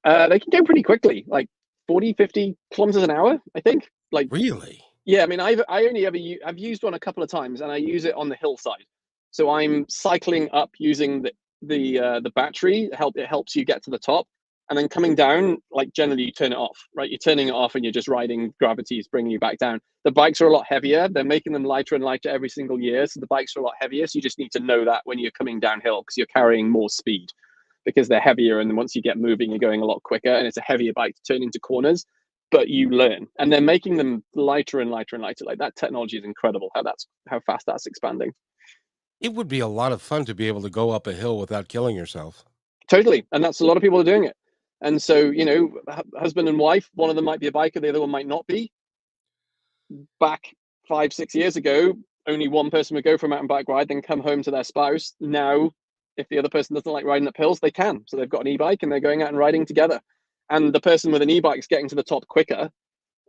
They can go pretty quickly, like 40, 50 kilometers an hour, I think. Like, Really? yeah, I mean, I've used one a couple of times, and I use it on the hillside. So I'm cycling up using the battery. It helps you get to the top, and then coming down. Like, generally, you turn it off, right? You're turning it off, and you're just riding. Gravity is bringing you back down. The bikes are a lot heavier. They're making them lighter and lighter every single year, so the bikes are a lot heavier. So you just need to know that when you're coming downhill, because you're carrying more speed, because they're heavier, and then once you get moving, you're going a lot quicker, and it's a heavier bike to turn into corners. But you learn, and they're making them lighter and lighter and lighter. Like, that technology is incredible. How fast that's expanding. It would be a lot of fun to be able to go up a hill without killing yourself. Totally, and that's a lot of people are doing it. And so, husband and wife, one of them might be a biker, the other one might not be. Back 5, 6 years ago, only one person would go for a mountain bike ride, then come home to their spouse. Now if the other person doesn't like riding up hills, they can. So they've got an e-bike and they're going out and riding together. And the person with an e-bike is getting to the top quicker.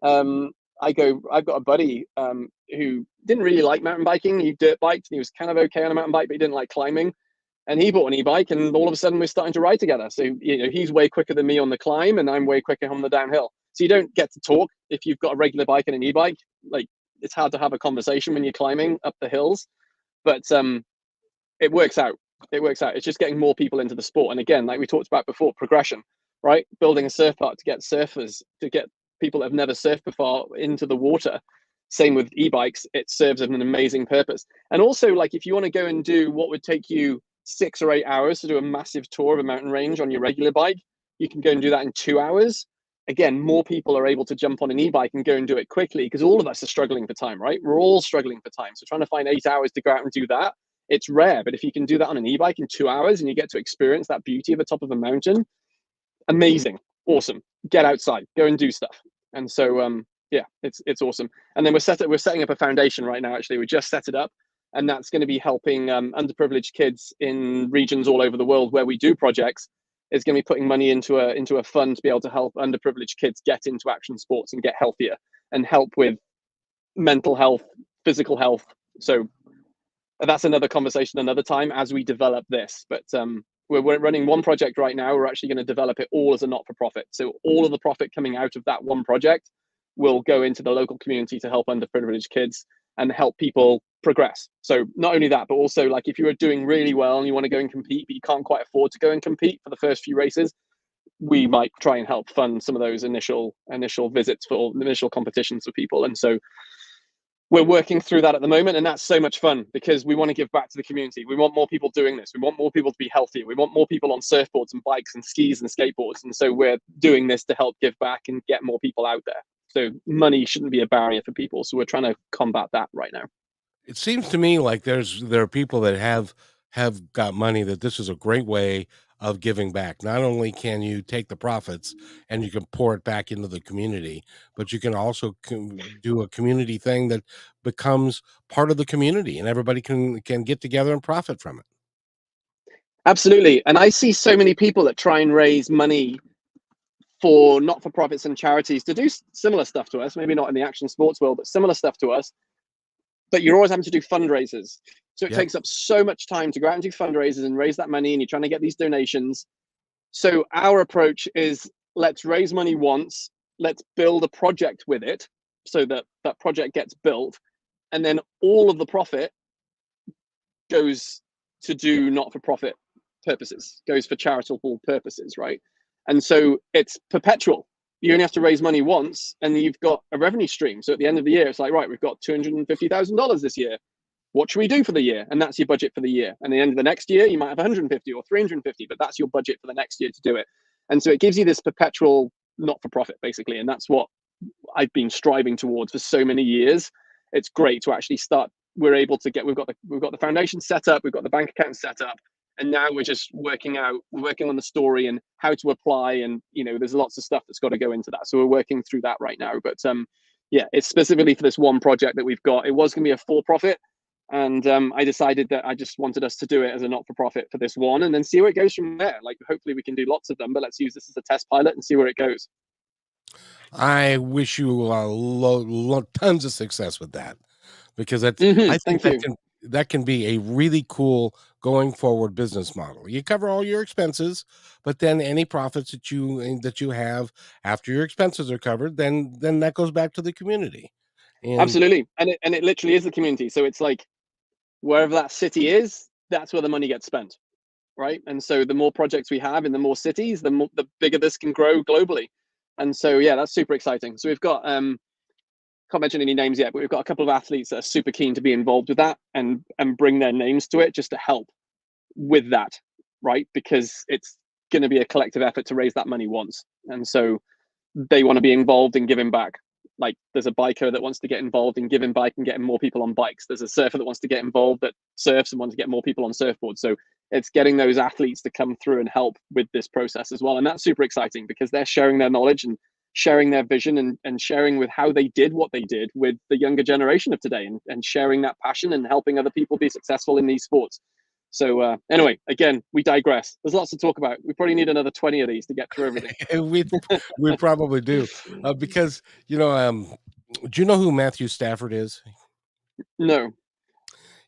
I've got a buddy who didn't really like mountain biking. He dirt biked and he was kind of okay on a mountain bike, but he didn't like climbing. And he bought an e-bike, and all of a sudden we're starting to ride together. So he's way quicker than me on the climb, and I'm way quicker on the downhill. So you don't get to talk if you've got a regular bike and an e-bike. Like, it's hard to have a conversation when you're climbing up the hills, but it works out. It works out. It's just getting more people into the sport. And again, like we talked about before, progression, right? Building a surf park to get surfers, to get people that have never surfed before into the water. Same with e-bikes. It serves an amazing purpose. And also, like, if you want to go and do what would take you 6 or 8 hours to do a massive tour of a mountain range on your regular bike, you can go and do that in 2 hours. Again, more people are able to jump on an e-bike and go and do it quickly, because all of us are struggling for time, right? We're all struggling for time. So trying to find 8 hours to go out and do that, it's rare. But if you can do that on an e-bike in 2 hours and you get to experience that beauty of the top of a mountain, amazing, awesome. Get outside, go and do stuff. And so yeah, it's awesome. And then we're setting up a foundation right now. Actually, we just set it up, and that's going to be helping underprivileged kids in regions all over the world where we do projects. Is going to be putting money into a fund to be able to help underprivileged kids get into action sports and get healthier, and help with mental health, physical health. So that's another conversation another time as we develop this. But we're running one project right now. We're actually going to develop it all as a not-for-profit. So all of the profit coming out of that one project will go into the local community to help underprivileged kids and help people progress. So not only that, but also, like, if you are doing really well and you want to go and compete, but you can't quite afford to go and compete for the first few races, we might try and help fund some of those initial visits for initial competitions for people. And so we're working through that at the moment, and that's so much fun because we want to give back to the community. We want more people doing this. We want more people to be healthier. We want more people on surfboards and bikes and skis and skateboards. And so we're doing this to help give back and get more people out there. So money shouldn't be a barrier for people. So we're trying to combat that right now. It seems to me like there are people that have got money, that this is a great way of giving back. Not only can you take the profits and you can pour it back into the community, but you can also do a community thing that becomes part of the community, and everybody can get together and profit from it. Absolutely. And I see so many people that try and raise money for not-for-profits and charities to do similar stuff to us, maybe not in the action sports world, but similar stuff to us. But you're always having to do fundraisers. So it takes up so much time to go out and do fundraisers and raise that money, and you're trying to get these donations. So our approach is, let's raise money once, let's build a project with it so that that project gets built, and then all of the profit goes to do not-for-profit purposes, goes for charitable purposes, right? And so it's perpetual. You only have to raise money once and you've got a revenue stream. So at the end of the year, it's like, right, we've got $250,000 this year. What should we do for the year? And that's your budget for the year. And at the end of the next year, you might have 150 or 350, but that's your budget for the next year to do it. And so it gives you this perpetual not-for-profit, basically. And that's what I've been striving towards for so many years. It's great to actually start. We're able to get, we've got the foundation set up, we've got the bank account set up, and now we're just working on the story and how to apply. And there's lots of stuff that's got to go into that. So we're working through that right now. But yeah, it's specifically for this one project that we've got. It was going to be a for-profit, and I decided that I just wanted us to do it as a not-for-profit for this one, and then see where it goes from there. Like, hopefully we can do lots of them, but let's use this as a test pilot and see where it goes. I wish you tons of success with that, because I think Thank you. that can be a really cool going forward business model. You cover all your expenses, but then any profits that you have after your expenses are covered, then that goes back to the community. And Absolutely. And it literally is the community. So it's like, wherever that city is, that's where the money gets spent, right? And so the more projects we have in the more cities, the bigger this can grow globally. And so yeah, that's super exciting. So we've got can't mention any names yet, but we've got a couple of athletes that are super keen to be involved with that and bring their names to it, just to help with that, right? Because it's going to be a collective effort to raise that money once. And so they want to be involved in giving back. Like, there's a biker that wants to get involved in giving back and getting more people on bikes. There's a surfer that wants to get involved that surfs and wants to get more people on surfboards. So it's getting those athletes to come through and help with this process as well. And that's super exciting because they're sharing their knowledge and sharing their vision and sharing with how they did what they did with the younger generation of today, and sharing that passion and helping other people be successful in these sports. So anyway, again, we digress. There's lots to talk about. We probably need another 20 of these to get through everything. And we probably do, because do you know who Matthew Stafford is? No.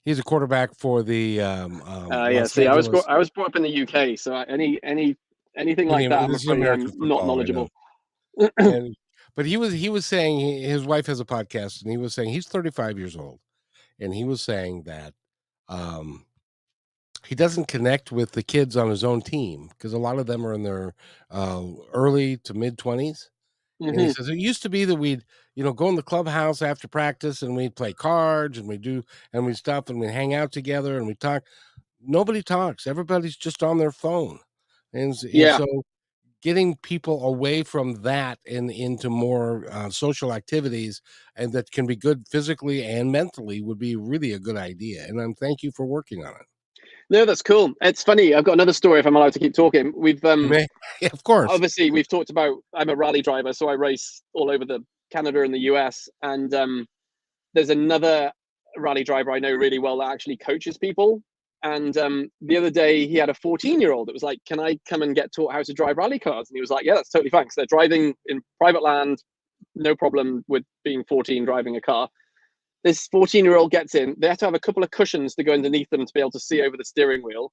He's a quarterback for the Yeah. Los See, Angeles. I was brought up in the UK, so anything like that, I'm This is afraid American I'm not football, I know. knowledgeable. And but he was saying his wife has a podcast, and he was saying he's 35 years old, and he was saying that um, he doesn't connect with the kids on his own team because a lot of them are in their early to mid 20s. And he Hmm. says it used to be that we'd, go in the clubhouse after practice and we'd play cards and we stuff and we'd hang out together and we talk. Nobody talks. Everybody's just on their phone. And Yeah. so getting people away from that and into more social activities, and that can be good physically and mentally, would be really a good idea. And thank you for working on it. No, that's cool. It's funny. I've got another story if I'm allowed to keep talking. We've You may, yeah, of course. obviously we've talked about I'm a rally driver, so I race all over the Canada and the US. And there's another rally driver I know really well that actually coaches people. And the other day he had a 14-year-old that was like, "Can I come and get taught how to drive rally cars?" And he was like, "Yeah, that's totally fine." Because they're driving in private land, no problem with being 14 driving a car. This 14-year-old gets in. They have to have a couple of cushions to go underneath them to be able to see over the steering wheel.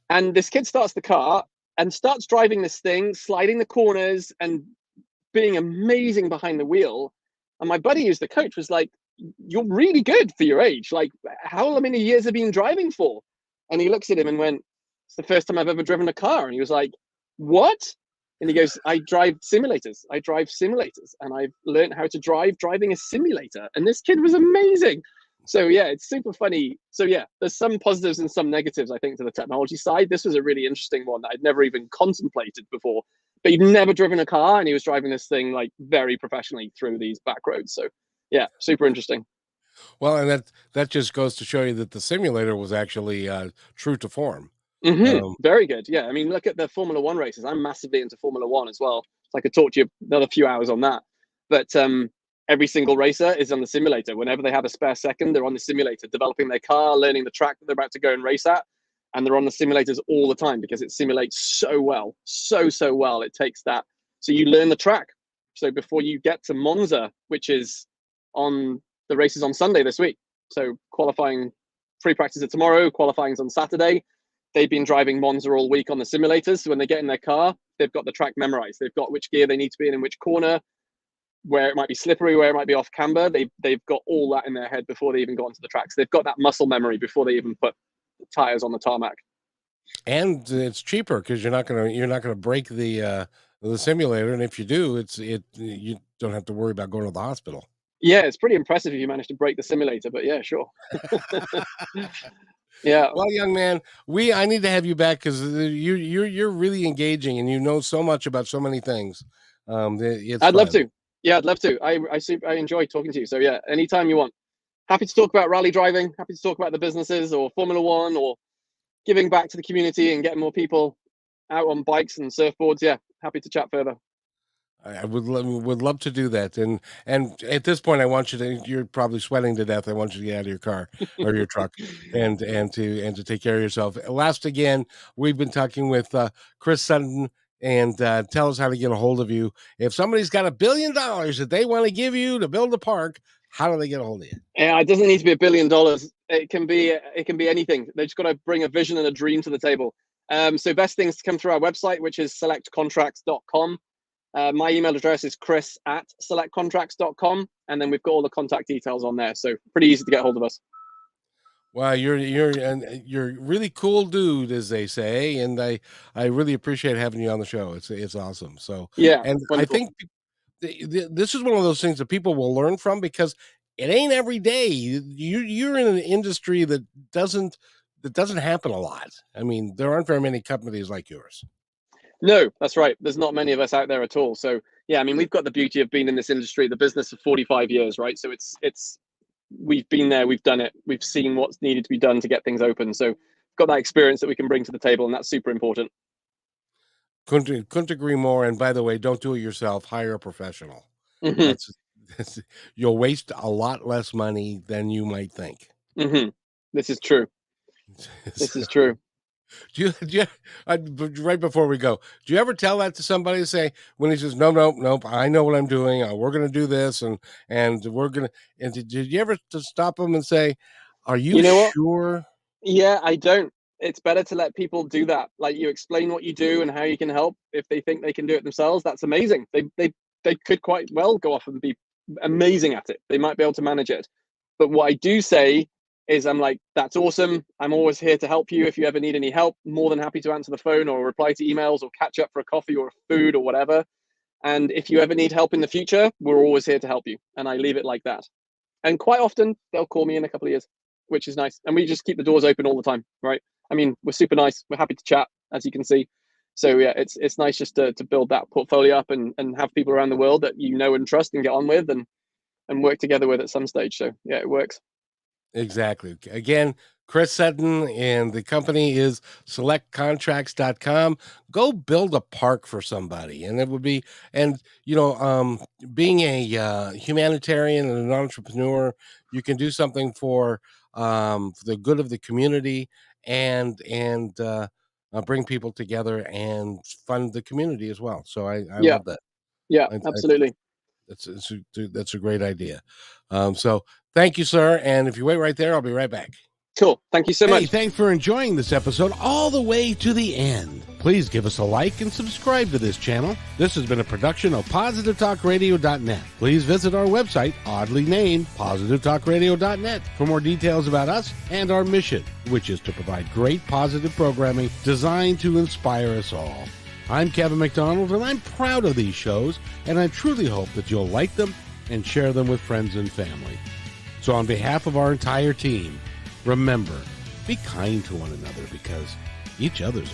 And this kid starts the car and starts driving this thing, sliding the corners and being amazing behind the wheel. And my buddy, who's the coach, was like, "You're really good for your age. Like, how many years have you been driving for?" And he looks at him and went, "It's the first time I've ever driven a car." And he was like, "What?" And he goes, "I drive simulators. I drive simulators. And I've learned how to drive driving a simulator." And this kid was amazing. So yeah, it's super funny. So yeah, there's some positives and some negatives, I think, to the technology side. This was a really interesting one that I'd never even contemplated before. But he'd never driven a car, and he was driving this thing like very professionally through these back roads. So yeah, super interesting. Well, and that just goes to show you that the simulator was actually true to form. Um, Very good. Yeah, I mean, look at the Formula One races. I'm massively into Formula One as well. So I could talk to you another few hours on that. But every single racer is on the simulator. Whenever they have a spare second, they're on the simulator, developing their car, learning the track that they're about to go and race at. And they're on the simulators all the time because it simulates so well, so well. It takes that. So you learn the track. So before you get to Monza, which is on the races on Sunday this week. So qualifying, free practice is tomorrow, qualifying's on Saturday. They've been driving Monza all week on the simulators. So when they get in their car, they've got the track memorized. They've got which gear they need to be in which corner, where it might be slippery, where it might be off camber. They've got all that in their head before they even go onto the tracks. They've got that muscle memory before they even put the tires on the tarmac. and it's cheaper because you're not gonna break the simulator, and if you do, you don't have to worry about going to the hospital. Yeah, it's pretty impressive if you manage to break the simulator, but yeah, sure. Yeah, Well, young man, I need to have you back because you're really engaging and you know so much about so many things. It's I'd love fun. to. Yeah, I'd love to. I enjoy talking to you. So yeah, anytime you want. Happy to talk about rally driving. Happy to talk about the businesses or Formula One or giving back to the community and getting more people out on bikes and surfboards. Yeah, happy to chat further. I would love to do that. And at this point, I want you to. You're probably sweating to death. I want you to get out of your car or your truck and to take care of yourself. Last again, we've been talking with Chris Sutton, and tell us how to get a hold of you. If somebody's got $1 billion that they want to give you to build a park, how do they get a hold of you? Yeah, it doesn't need to be $1 billion. It can be anything. They just got to bring a vision and a dream to the table. So best things to come through our website, which is selectcontracts.com. My email address is chris@selectcontracts.com, and then we've got all the contact details on there. So pretty easy to get hold of us. Well, you're really cool dude, as they say, and I really appreciate having you on the show. It's awesome. So, Yeah, and I wonderful. think this is one of those things that people will learn from because it ain't every day. You're in an industry that doesn't happen a lot. I mean, there aren't very many companies like yours. No, that's right. There's not many of us out there at all. So yeah, I mean, we've got the beauty of being in this industry, the business for 45 years, right? So it's we've been there, we've done it, we've seen what's needed to be done to get things open. So got that experience that we can bring to the table, and that's super important. Couldn't agree more. And by the way, don't do it yourself. Hire a professional. Hmm. That's, that's you'll waste a lot less money than you might think. Hmm. This is true. This is true. Right before we go, do you ever tell that to somebody? Say when he says, nope, I know what I'm doing. We're going to do this, and we're going to. And did you ever to stop him and say, "Are you You know what? sure?" Yeah, I don't. It's better to let people do that. Like, you explain what you do and how you can help. If they think they can do it themselves, that's amazing. They could quite well go off and be amazing at it. They might be able to manage it. But what I do say is, I'm like, that's awesome. I'm always here to help you. If you ever need any help, more than happy to answer the phone or reply to emails or catch up for a coffee or food or whatever. And if you ever need help in the future, we're always here to help you. And I leave it like that. And quite often they'll call me in a couple of years, which is nice. And we just keep the doors open all the time, right? I mean, we're super nice. We're happy to chat, as you can see. So yeah, it's nice just to build that portfolio up and have people around the world that you know and trust and get on with and work together with at some stage. So yeah, it works. Exactly. Again, Chris Sutton, and the company is selectcontracts.com. Go build a park for somebody. And it would be, and being a humanitarian and an entrepreneur, you can do something for the good of the community and bring people together and fund the community as well. So I Yeah, love that. yeah, I, absolutely. that's a great idea. So thank you, sir. And if you wait right there, I'll be right back. Cool. Thank you so much. Hey, thanks for enjoying this episode all the way to the end. Please give us a like and subscribe to this channel. This has been a production of positivetalkradio.net. Please visit our website, oddly named positivetalkradio.net, for more details about us and our mission, which is to provide great positive programming designed to inspire us all. I'm Kevin McDonald, and I'm proud of these shows, and I truly hope that you'll like them and share them with friends and family. So on behalf of our entire team, remember, be kind to one another because each other's